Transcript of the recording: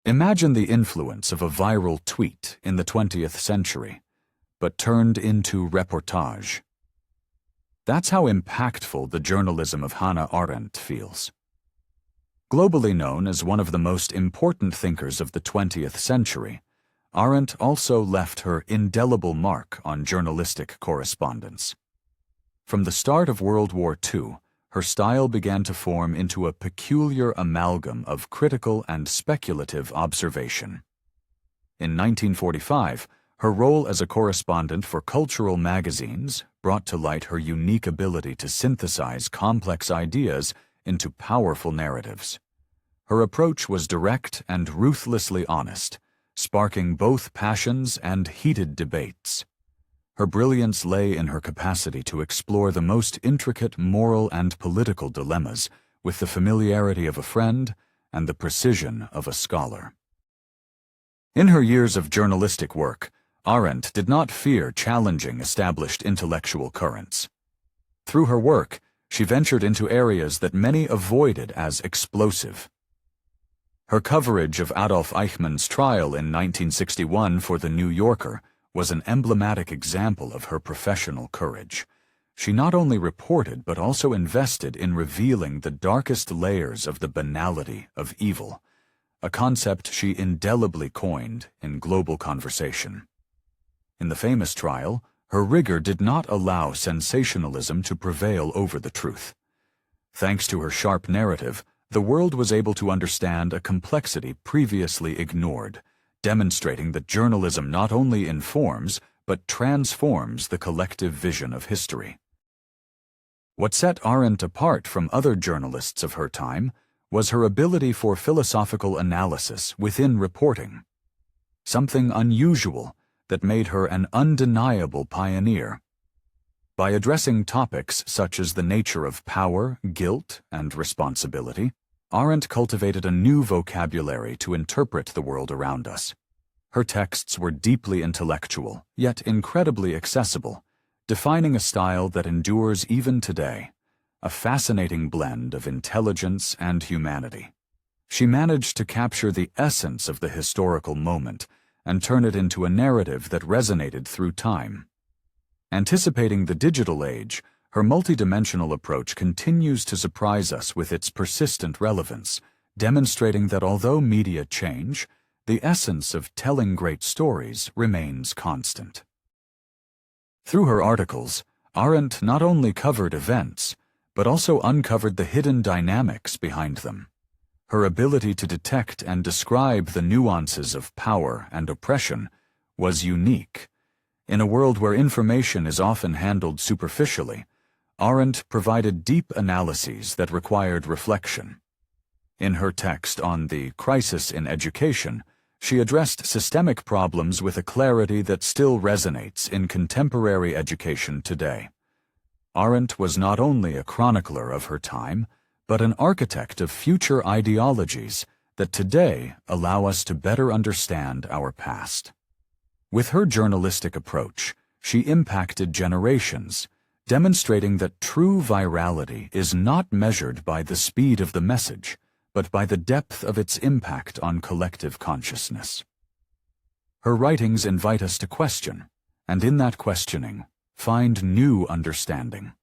Imagine the influence of a viral tweet in the 20th century, but turned into reportage. That's how impactful the journalism of Hannah Arendt feels. Globally known as one of the most important thinkers of the 20th century, Arendt also left her indelible mark on journalistic correspondence. From the start of World War II, her style began to form into a peculiar amalgam of critical and speculative observation. In 1945, her role as a correspondent for cultural magazines brought to light her unique ability to synthesize complex ideas into powerful narratives. Her approach was direct and ruthlessly honest, sparking both passions and heated debates. Her brilliance lay in her capacity to explore the most intricate moral and political dilemmas with the familiarity of a friend and the precision of a scholar. In her years of journalistic work, Arendt did not fear challenging established intellectual currents. Through her work, she ventured into areas that many avoided as explosive. Her coverage of Adolf Eichmann's trial in 1961 for The New Yorker was an emblematic example of her professional courage. She not only reported but also invested in revealing the darkest layers of the banality of evil, a concept she indelibly coined in global conversation. In the famous trial, her rigor did not allow sensationalism to prevail over the truth. Thanks to her sharp narrative, the world was able to understand a complexity previously ignored, demonstrating that journalism not only informs but transforms the collective vision of history. What set Arendt apart from other journalists of her time was her ability for philosophical analysis within reporting, something unusual that made her an undeniable pioneer. By addressing topics such as the nature of power, guilt, and responsibility, Arendt cultivated a new vocabulary to interpret the world around us. Her texts were deeply intellectual, yet incredibly accessible, defining a style that endures even today, a fascinating blend of intelligence and humanity. She managed to capture the essence of the historical moment and turn it into a narrative that resonated through time. Anticipating the digital age, her multidimensional approach continues to surprise us with its persistent relevance, demonstrating that although media change, the essence of telling great stories remains constant. Through her articles, Arendt not only covered events, but also uncovered the hidden dynamics behind them. Her ability to detect and describe the nuances of power and oppression was unique. In a world where information is often handled superficially, Arendt provided deep analyses that required reflection. In her text on the crisis in education, she addressed systemic problems with a clarity that still resonates in contemporary education today. Arendt was not only a chronicler of her time, but an architect of future ideologies that today allow us to better understand our past. With her journalistic approach, she impacted generations, demonstrating that true virality is not measured by the speed of the message, but by the depth of its impact on collective consciousness. Her writings invite us to question, and in that questioning, find new understanding.